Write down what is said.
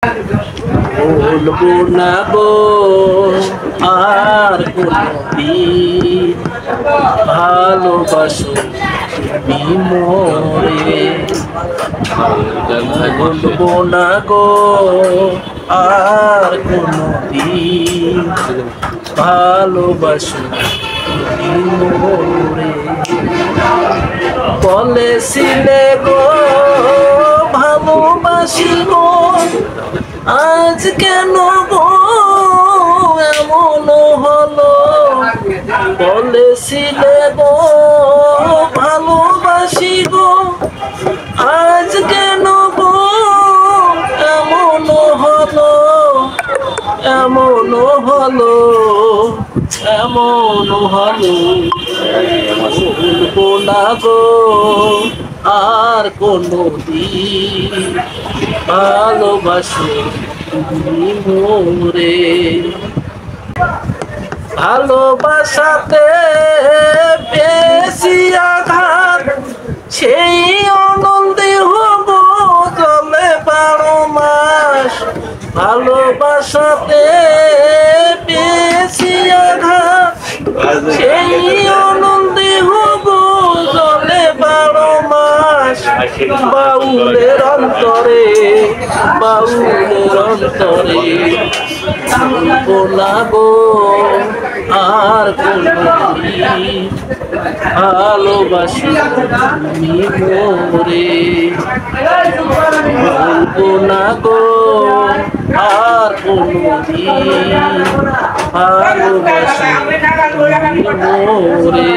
বলবো না গো আর কোনদিন ভালোবাসো তুমি মোরে। বলবো না গো আর কোনদিন ভালোবাসো তুমি মোরে। বলেছিলে গো ভালোবাসি গো, আজ কেন গো এমন হলো? বলেছিলে গো ভালোবাসি গো, আজ কেন গো এমন হলো? এমন হলো, এমন হলো। বলবো না গো আর কোনদিন ভালোবাসো তুমি মোরে। ভালোবাসাতে বেশি আঘাত, সেই আনন্দে হব চলে 12 মাস। ভালোবাসাতে বেশি আঘাত, সেই আনন্দে হব চলে 12 মাস। বাউলের অন্তরে, বাউলের অন্তরে বলবো না গো আর কোনদিন ভালোবাসি তুমি মোরে। বলবো না গো আর কোনদিন ভালোবাসি তুমি মোরে।